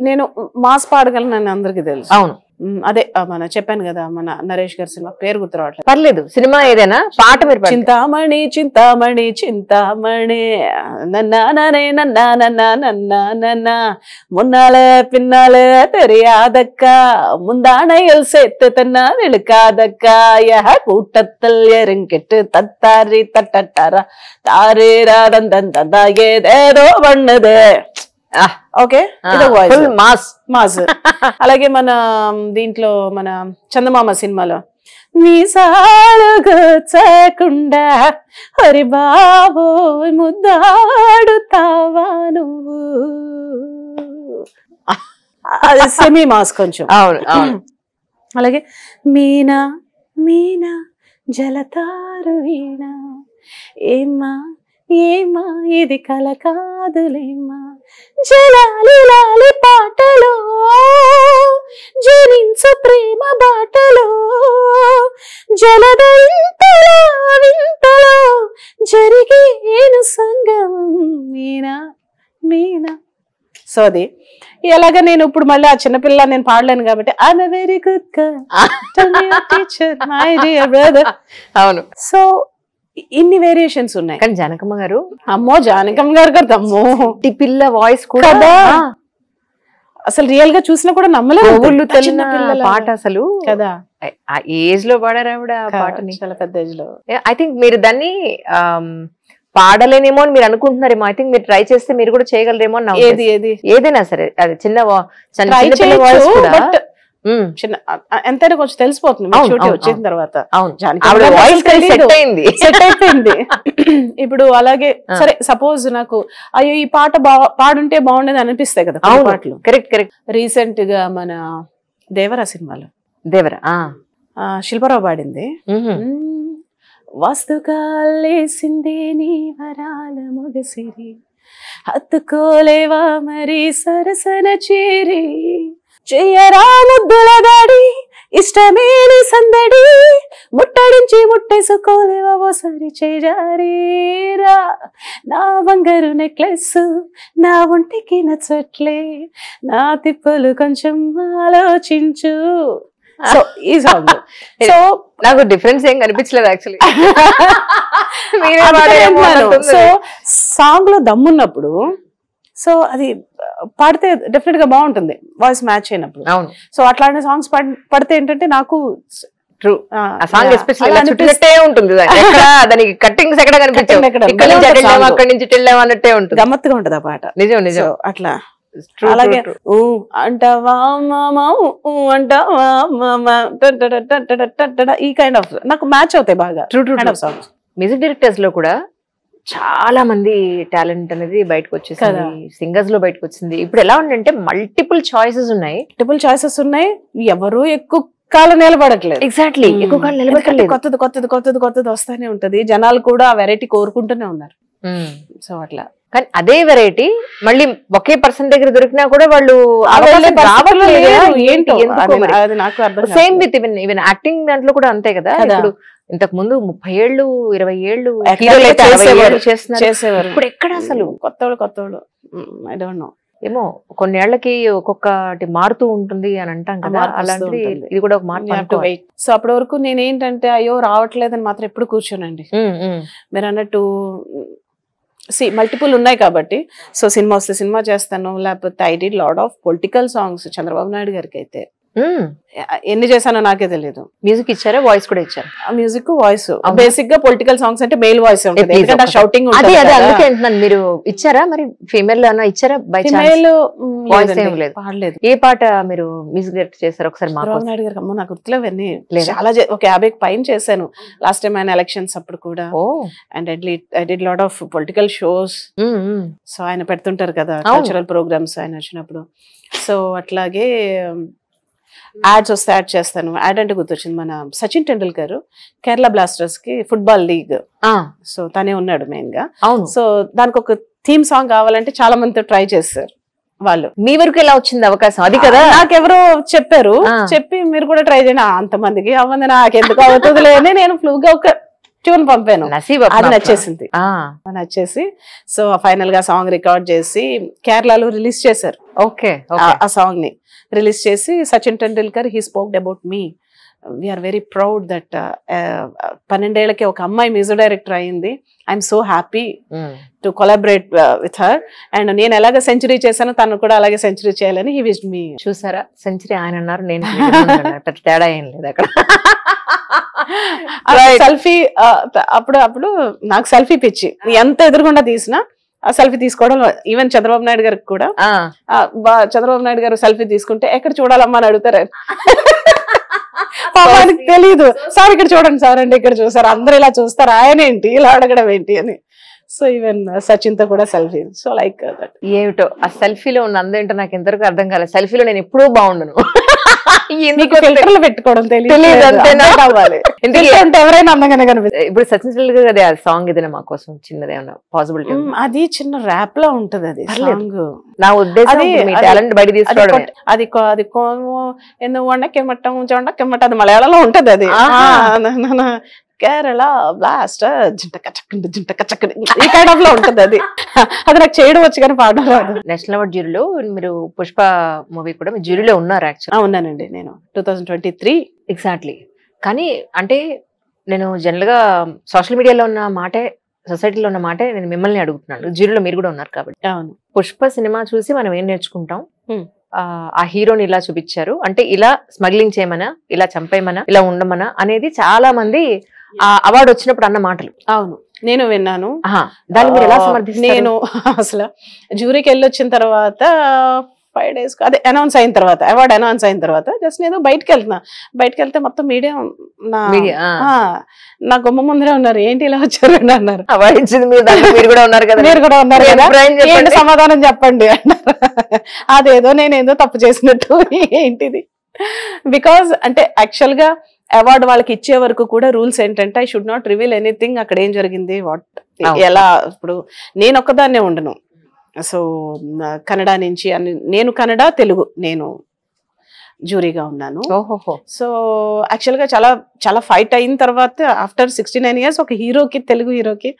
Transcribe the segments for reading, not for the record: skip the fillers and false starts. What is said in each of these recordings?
నేను మాస్ పాడగలను అని అందరికీ తెలుసు. అవును, అదే మన చెప్పాను కదా మన నరేష్ గారి సినిమా పేరు గుర్తురావట్లేదు. పర్లేదు, సినిమా ఏదైనా పాట మీరు చింతామణి చింతామణి చింతామణి నన్నానే నన్నా నన్నా నన్నా నన్నా முன்னாலே பின்னாலே தெரியாதக்கா முந்தானையில் சேர்த்து தன்னா இழுக்காதக்கா கூட்டத்தில் எருங்கிட்டு தத்தாரி தட்டட்டாரா தாரீரா தந்தந்தா ஏதேதோ பண்ணுது. Okay, mass mass. అలాగే మన దీంట్లో మన చందమామ సినిమాలో మీసాలు గుచ్చకుండా హరి బాబు ముద్దాడుతావా నువ్వు, అది సెమీ మాస్ కొంచెం. అవును అవును. అలాగే మీనా మీనా జలతారు వీణా ఏమా ఏమా ఇది కల కాదులేమా జలాలి లాలి పాటలో జరించు ప్రేమ బాటలో జలదంతలో వింతలో జరిగేను సంగమం మీనా మీనా. సో అది ఎలాగా నేను ఇప్పుడు మళ్ళీ ఆ చిన్నపిల్ల నేను పాడలేను కాబట్టి I'm a very good teacher my dear brother. అవును. సో ఇన్ని వేరియేషన్స్ ఉన్నాయి. కానీ జానకమ్మ గారు, అమ్మో జానకమ్మ గారు కదా, అమ్మో పిల్ల వాయిస్ కూడా అసలు రియల్ గా చూసినా కూడా నమ్మలేదు. పాట అసలు కదా, ఆ ఏజ్ లో పాడారు ఆవిడ ఆ పాటని, చాలా పెద్ద ఏజ్ లో. ఐ థింక్ మీరు దాన్ని పాడలేనేమో అని మీరు అనుకుంటున్నారేమో. ఐ థింక్ మీరు ట్రై చేస్తే మీరు కూడా చేయగలరేమో. ఏది ఏది ఏదైనా సరే, అది చిన్న వాయిస్ కూడా చిన్న ఎంతైనా కొంచెం తెలిసిపోతుంది వచ్చిన తర్వాత. సెట్ అయిపోయింది. ఇప్పుడు అలాగే సరే సపోజ్ నాకు అయ్యో ఈ పాట పాడుంటే బాగుండేది అనిపిస్తాయి కదా పాటలు. Correct correct. రీసెంట్ గా మన దేవరా సినిమాలో శిల్పారావు పాడింది వాస్తుకాలేసిందే నీ వరాల మొగసిరి హత్తుకోలేవా మరి సరసన చేరి చెయ్యరా ముద్దుల దాడి ఇష్టమేని సందడి ముట్టడించి ముట్టేసుకోలేవా ఓసారి చేజారీరా నా బంగారు నెక్లెస్ నా ఒంటికి నచ్చట్లే నా తిప్పలు కొంచెం ఆలోచించు. సో ఈ సాంగ్ సో నాకు డిఫరెన్స్ ఏం కనిపించలేదు యాక్చువల్లీ. సో సాంగ్ లో దమ్మున్నప్పుడు సో అది పాడితే డెఫినెట్ గా బాగుంటుంది వాయిస్ మ్యాచ్ అయినప్పుడు. సో అట్లాంటి సాంగ్స్ పడితే ఏంటంటే నాకు గమ్మత్తుగా ఉంటది ఆ పాట. నిజం నిజం. అట్లా అలాగే అంటావా అంటావా ఈ కైండ్ ఆఫ్ నాకు మ్యాచ్ అవుతాయి బాగా సాంగ్స్. మ్యూజిక్ డైరెక్టర్స్ లో కూడా చాలా మంది టాలెంట్ అనేది బయటకు వచ్చేసింది, సింగర్స్ లో బయటకు వచ్చింది. ఇప్పుడు ఎలా ఉందంటే మల్టిపుల్ చాయిసెస్ ఉన్నాయి, ఎవరు ఎక్కువ కాలం నిలబడట్లేదు. ఎగ్జాక్ట్లీ, ఎక్కువ కాలం నిలబడట్లేదు. కొత్తది కొత్తది కొత్తది కొత్తది వస్తానే ఉంటది. జనాలు కూడా ఆ వెరైటీ కోరుకుంటూనే ఉన్నారు. సో అట్లా కానీ అదే వెరైటీ మళ్ళీ ఒకే పర్సన్ దగ్గర దొరికినా కూడా వాళ్ళు సేమ్ విత్ ఈవెన్ యాక్టింగ్ దాంట్లో కూడా అంతే కదా. ఇప్పుడు ఇంతకు ముందు 30 ఏళ్ళు 20 ఏళ్ళు చేసేవారు. ఇప్పుడు ఎక్కడ అసలు కొత్తవాళ్ళు ఐ డోంట్ నో. ఏమో కొన్నేళ్లకి ఒక్కొక్కటి మారుతూ ఉంటుంది అని అంటాం కదా, అలాంటిది ఇది కూడా ఒక మార్పు. సో అప్పటి వరకు నేనేంటంటే అయ్యో రావట్లేదని మాత్రం ఎప్పుడు కూర్చోనండి. మీరు అన్నట్టు మల్టిపుల్ ఉన్నాయి కాబట్టి సో సినిమా వస్తే సినిమా చేస్తాను, లేకపోతే I did lot of political songs. Chandrababu Naidu గారికి అయితే ఎన్ని చేశానో నాకే తెలియదు. మ్యూజిక్ ఇచ్చారా, వాయిస్ కూడా ఇచ్చారు? మ్యూజిక్ వాయిస్ బేసిక్ గా పొలిటికల్ సాంగ్స్ అంటే మేల్ వాయిస్ ఉంటుంది, ఎందుకంటే షౌటింగ్ ఉంటుంది. అందుకే అంటున్నాను, మీరు ఇచ్చారా మరి ఫీమేల్ అన్నా ఇచ్చారా? బై ఛాన్స్ వాయిస్ ఏం లేదు, పాడలేదు. ఏ పాట మీరు మ్యూజిక్ డైరెక్ట్ చేశారు ఒకసారి? చంద్రబాబు నాయుడు గారికి అమ్మో నాకు గుర్తులేవన్నీ చాలా ఒక 50 పైన చేశాను లాస్ట్ టైం ఆయన ఎలక్షన్స్ అప్పుడు కూడా. And I did lot of political shows. So ఆయన పెడుతుంటారు కదా కల్చరల్ ప్రోగ్రామ్స్ ఆయన వచ్చినప్పుడు. సో అట్లాగే యాడ్స్ వస్తే యాడ్ చేస్తాను. యాడ్ అంటే గుర్తొచ్చింది, మన సచిన్ టెండూల్కర్ కేరళ బ్లాస్టర్స్ కి ఫుట్బాల్ లీగ్, సో తనే ఉన్నాడు మెయిన్ గా. సో దానికి ఒక థీమ్ సాంగ్ కావాలంటే చాలా మందితో ట్రై చేస్తారు వాళ్ళు. మీ వరకు ఎలా వచ్చింది అవకాశం? అది కదా నాకెవరో చెప్పారు, చెప్పి మీరు కూడా ట్రై చేయండి. అంతమందికి అవ్వంది, నాకెందుకు అవుతుందిలే అని నేను ఫ్లూగా ఒక ట్యూన్ పంపాను, అది నచ్చేసింది. నచ్చేసి సో ఫైనల్ గా సాంగ్ రికార్డ్ చేసి కేరళలో రిలీజ్ చేశారు. ఆ సాంగ్ ని రిలీజ్ చేసి Sachin Tendulkar he spoked about me. We are very proud that 12 ఏళ్లకి ఒక అమ్మాయి మ్యూజిక్ డైరెక్టర్ అయింది. I'm so happy to collaborate with her. And నేను ఎలాగ సెంచరీ చేశానో తను కూడా అలాగే సెంచరీ చేయాలని హీ విష్డ్ మీ. చూసారా, సెంచరీ ఆయన అన్నారు, నేను తేడా ఏం లేదు అక్కడ. సెల్ఫీ అప్పుడు నాకు సెల్ఫీ పిచ్చి, ఎంత ఎదురుగుండా తీసినా ఆ సెల్ఫీ తీసుకోవడం. ఈవెన్ చంద్రబాబు నాయుడు గారికి కూడా చంద్రబాబు నాయుడు గారు సెల్ఫీ తీసుకుంటే ఎక్కడ చూడాలమ్మా అని అడుగుతారు. పాపానికి తెలీదు, సార్ ఇక్కడ చూడండి సార్ అంటే ఇక్కడ చూసారు, అందరు ఇలా చూస్తారు, ఆయన ఏంటి ఇలా అడగడం ఏంటి అని. సో ఈవెన్ సచిన్ తో కూడా సెల్ఫీ. So like that. ఏమిటో ఆ సెల్ఫీలో ఉన్న అందేంటో నాకు ఎంతవరకు అర్థం కాలేదు. సెల్ఫీలో నేను ఎప్పుడూ బాగుండను, ఫిల్టర్లు పెట్టుకోవడం తెలియదు, అంతే ఎవరైనా అందంగానే కనిపిస్తుంది. ఇప్పుడు సచిన్ టెండూల్కర్ అదే సాంగ్ ఏదైనా మా కోసం చిన్నది ఏమన్నా పాసిబిలిటీ? అది చిన్న ర్యాప్ లా ఉంటది అది సాంగ్. నా ఉద్దేశం టాలెంట్ బయట తీసుకోవడం. అది ఎందుకు వండకెమ్మటం చొండకెమ్మటం అది మలయాళంలో ఉంటది. అది కేరళ బ్లాస్ట్ జింటక చక్కని ఈ కైండ్ ఆఫ్ లో ఉంటది. అది నాకు చేయడం వచ్చు కానీ పాడడం రాదు. నేషనల్ అవార్డ్ జ్యూరీలో మీరు పుష్ప మూవీ కూడా మీ జ్యూరీలో ఉన్నారు యాక్చువల్లీ? ఉన్నానండి, నేను 2023 ఎగ్జాక్ట్లీ. కానీ అంటే నేను జనరల్ గా సోషల్ మీడియాలో ఉన్న మాటే, సొసైటీలో ఉన్న మాటే నేను మిమ్మల్ని అడుగుతున్నాను. జ్యూరీలో మీరు కూడా ఉన్నారు కాబట్టి. అవును. పుష్ప సినిమా చూసి మనం ఏం నేర్చుకుంటాం? ఆ హీరోని ఇలా చూపించారు అంటే ఇలా స్మగ్లింగ్ చేయమనా, ఇలా చంపేయమనా, ఇలా ఉండమనా అనేది చాలా మంది ఆ అవార్డు వచ్చినప్పుడు అన్న మాటలు. అవును, నేను విన్నాను. దాన్ని మీరు ఎలా సమర్థిస్తారు? నేను అసలు జ్యూరీకి వెళ్ళొచ్చిన తర్వాత 5 days అదే అనౌన్స్ అయిన తర్వాత, అవార్డు అనౌన్స్ అయిన తర్వాత జస్ట్ నేను బయటకు వెళ్తే మొత్తం మీడియా నా గుమ్మ ముందరే ఉన్నారు. ఏంటి ఇలా వచ్చారు అని అన్నారు. అవార్డు ఇచ్చింది మీరు కూడా ఉన్నారు కదా, మీరు కూడా ఉన్నారు కదా, ఏంటి సమాధానం చెప్పండి అన్నారు. అదేదో నేనేదో తప్పు చేసినట్టు ఏంటిది. బికాజ్ అంటే యాక్చువల్ గా అవార్డు వాళ్ళకి ఇచ్చే వరకు కూడా రూల్స్ ఏంటంటే I should not reveal anything, అక్కడ ఏం జరిగింది, వాట్ ఎలా. ఇప్పుడు నేను ఒక్కదాన్నే ఉండను. సో కన్నడ నుంచి నేను కన్నడ తెలుగు నేను జ్యూరీగా ఉన్నాను. సో యాక్చువల్ గా చాలా చాలా ఫైట్ అయిన తర్వాత ఆఫ్టర్ 69 years ఒక హీరోకి, తెలుగు హీరోకి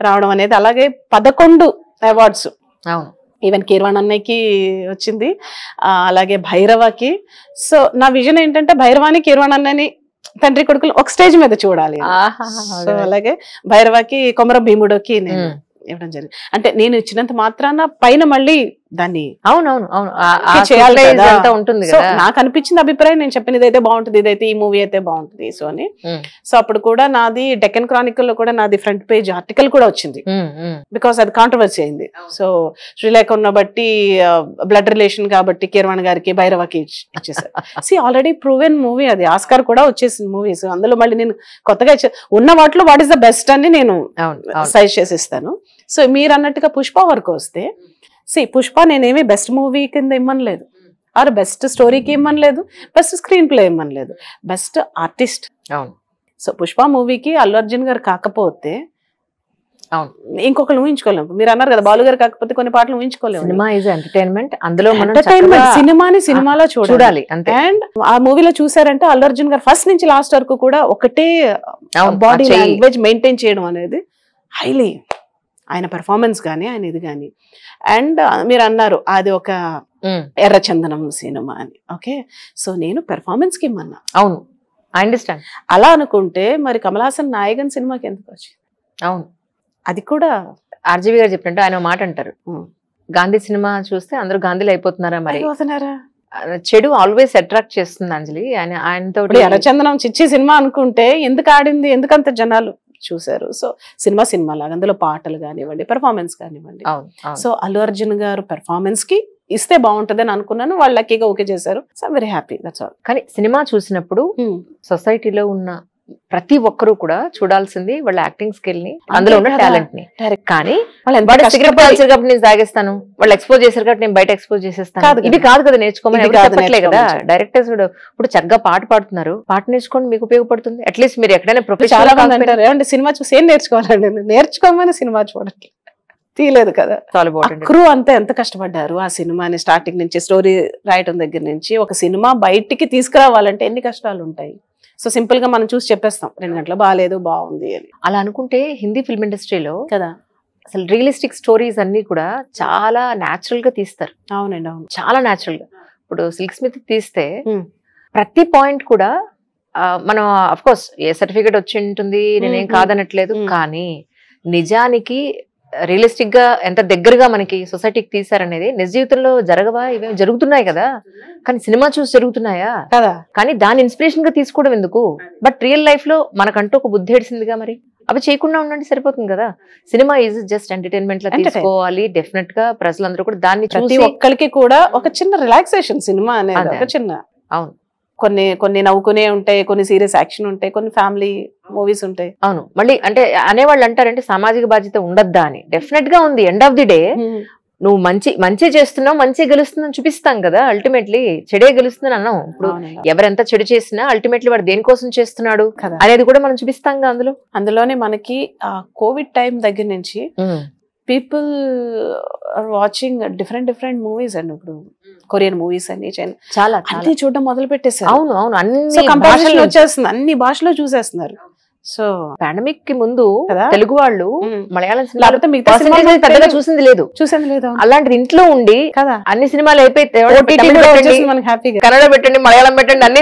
రావడం అనేది. అలాగే 11 అవార్డ్స్, ఈవెన్ కీర్వాణ్ అన్నయ్యకి వచ్చింది, అలాగే భైరవకి. సో నా విజన్ ఏంటంటే భైరవాని, కీర్వాణ్ అన్నని తండ్రి కొడుకులు ఒక స్టేజ్ మీద చూడాలి. సో అలాగే భైరవకి, కొమర భీముడోకి నేను ఇవ్వడం జరిగింది. అంటే నేను ఇచ్చినంత మాత్రాన పైన మళ్ళీ దాన్ని చేయాలి ఉంటుంది. సో నాకు అనిపించింది అభిప్రాయం, నేను చెప్పిన ఇదైతే బాగుంటుంది, ఇదైతే ఈ మూవీ అయితే బాగుంటుంది సో అని. సో అప్పుడు కూడా నాది డెక్కన్ క్రానికల్ లో కూడా నాది ఫ్రంట్ పేజ్ ఆర్టికల్ కూడా వచ్చింది, బికాస్ అది కాంట్రవర్సీ అయింది. సో శ్రీలేఖ ఉన్న బట్టి బ్లడ్ రిలేషన్ కాబట్టి కీర్వాణ్ గారికి, భైరవకి ఇచ్చేసారు. సి ఆల్రెడీ ప్రూవెన్ మూవీ అది, ఆస్కార్ కూడా వచ్చేసింది మూవీస్. అందులో మళ్ళీ నేను కొత్తగా ఉన్న వాటిలో వాట్ ఈస్ ద బెస్ట్ అని నేను సజెస్ట్ చేసి ఇస్తాను. సో మీరు అన్నట్టుగా పుష్ప వరకు వస్తే, పుష్ప నేనేమి బెస్ట్ మూవీ కింద ఇమ్మనలేదు, ఆర్ బెస్ట్ స్టోరీకి ఇమ్మనలేదు, బెస్ట్ స్క్రీన్ ప్లే ఇమ్మనలేదు, బెస్ట్ ఆర్టిస్ట్. సో పుష్ప మూవీకి అల్లు అర్జున్ గారు కాకపోతే ఇంకొకరు ఊహించుకోలేము. మీరు అన్నారు కదా బాలు గారు కాకపోతే కొన్ని పాటలు ఊహించుకోలేము. సినిమా ఈజ్ ఎంటర్టైన్మెంట్, అందులో ఎంటర్టైన్మెంట్, సినిమాని సినిమాలో చూడాలి. అండ్ ఆ మూవీలో చూసారంటే అల్లు అర్జున్ గారు ఫస్ట్ నుంచి లాస్ట్ వరకు కూడా ఒకటే బాడీ లాంగ్వేజ్ మెయింటైన్ చేయడం అనేది హైలీ, ఆయన పెర్ఫార్మెన్స్ కానీ ఆయన ఇది కానీ. అండ్ మీరు అన్నారు అది ఒక ఎర్రచందనం సినిమా అని. ఓకే, సో నేను పెర్ఫార్మెన్స్ కి ఇమ్మన్నా. అవును, ఐ అండర్స్టాండ్. అలా అనుకుంటే మరి కమల్ హాసన్ నాయకన్ సినిమాకి ఎందుకు వచ్చింది? అవును, అది కూడా ఆర్జీవి గారు చెప్పినట్టు ఆయన మాట అంటారు, గాంధీ సినిమా చూస్తే అందరూ గాంధీలు అయిపోతున్నారా, మరి చెడు ఆల్వేస్ అట్రాక్ట్ చేస్తుంది అంజలి. ఆయనతో ఎర్రచందనం చిచ్చి సినిమా అనుకుంటే ఎందుకు ఆడింది, ఎందుకంత జనాలు చూసారు? సో సినిమా లాగా అందులో పాటలు కానివ్వండి, పెర్ఫార్మెన్స్ కానివ్వండి. సో అల్లు అర్జున్ గారు పెర్ఫార్మెన్స్ కి ఇస్తే బాగుంటది అని అనుకున్నాను, వాళ్ళు లక్కీగా ఓకే చేశారు. So very happy, that's all. కానీ సినిమా చూసినప్పుడు సొసైటీలో ఉన్న ప్రతి ఒక్కరు కూడా చూడాల్సింది వాళ్ళ యాక్టింగ్ స్కిల్ ని, అందులో ఉన్న టాలెంట్ ని. కానీ తాగేస్తాను, వాళ్ళు ఎక్స్పోజ్ చేశారు కాబట్టి నేను బయట ఎక్స్పోజ్ చేసేస్తాను, ఇది కాదు కదా నేర్చుకోమని చెప్పట్లే కదా డైరెక్టర్స్. ఇప్పుడు చక్కగా పాట పాడుతున్నారు, పాట నేర్చుకోండి, మీకు ఉపయోగపడుతుంది. అట్లీస్ట్ మీరు ఎక్కడైనా ప్రొఫెషనల్ సినిమా చూసి ఏం నేర్చుకోవాలండి, నేర్చుకోమని సినిమా చూడండి తీయలేదు కదా. క్రూ అంతా ఎంత కష్టపడ్డారు ఆ సినిమాని స్టార్టింగ్ నుంచి, స్టోరీ రాయటం దగ్గర నుంచి ఒక సినిమా బయటికి తీసుకురావాలంటే ఎన్ని కష్టాలు ఉంటాయి. సో సింపుల్ గా మనం చూసి చెప్పేస్తాం 2 గంటలు బాగాలేదు బాగుంది అని. అలా అనుకుంటే హిందీ ఫిల్మ్ ఇండస్ట్రీలో కదా అసలు రియలిస్టిక్ స్టోరీస్ అన్ని కూడా చాలా న్యాచురల్ గా తీస్తారు. అవునండి అవును. చాలా న్యాచురల్ గా. ఇప్పుడు సిల్క్ స్మిత్ తీస్తే ప్రతి పాయింట్ కూడా మనం అఫ్ కోర్స్ ఏ సర్టిఫికేట్ వచ్చి ఉంటుంది, నేనేం కాదనట్లేదు, కానీ నిజానికి రియలిస్టిక్ గా ఎంత దగ్గరగా మనకి సొసైటీకి తీసారనేది నిజ జీవితంలో జరగవా, ఇవేం జరుగుతున్నాయి కదా, కానీ సినిమా చూసి జరుగుతున్నాయా కదా, కానీ దాని ఇన్స్పిరేషన్ గా తీసుకోవడం ఎందుకు? బట్ రియల్ లైఫ్ లో మనకంటూ ఒక బుద్ధి ఏడిసిందిగా, మరి అవి చేయకుండా ఉండండి సరిపోతుంది కదా. సినిమా ఈజ్ జస్ట్ ఎంటర్టైన్మెంట్ లా తీసుకోవాలి. డెఫినెట్ గా ప్రజలందరూ కూడా దాన్ని ప్రతి ఒక్కరికి కూడా ఒక చిన్న రిలాక్సేషన్ సినిమా అనేది, ఒక చిన్న. అవును, కొన్ని నవ్వుకునే ఉంటాయి, కొన్ని సీరియస్ యాక్షన్ ఉంటాయి, కొన్ని ఫ్యామిలీ మూవీస్ ఉంటాయి. అవును, మళ్ళీ అంటే అనేవాళ్ళు అంటారంటే సామాజిక బాధ్యత ఉండద్దా అని. డెఫినెట్ గా ఉంది. ఎండ్ ఆఫ్ ది డే నువ్వు మంచి చేస్తున్నావు, మంచి గెలుస్తుందని చూపిస్తాం కదా. అల్టిమేట్లీ చెడే గెలుస్తుందని అన్నాం. ఇప్పుడు ఎవరెంత చెడు చేసినా అల్టిమేట్లీ వాడు దేనికోసం చేస్తున్నాడు అనేది కూడా మనం చూపిస్తాం కదా. అందులోనే మనకి కోవిడ్ టైం దగ్గర నుంచి people are watching different movies అండి. ఇప్పుడు కొరియన్ మూవీస్ అన్ని చాలా అన్ని చూడడం మొదలు పెట్టేసారు. అవును అవును, అన్ని భాషలో వచ్చేస్తుంది, అన్ని భాషలో చూసేస్తున్నారు. సో పాండమిక్ కి ముందు తెలుగు వాళ్ళు మలయాళం సినిమా పెద్దగా చూసింది లేదు. అలాంటిది ఇంట్లో ఉండి కదా అన్ని సినిమాలు అయిపోయి మనకి హ్యాపీగా కన్నడ పెట్టండి, మలయాళం పెట్టండి, అన్ని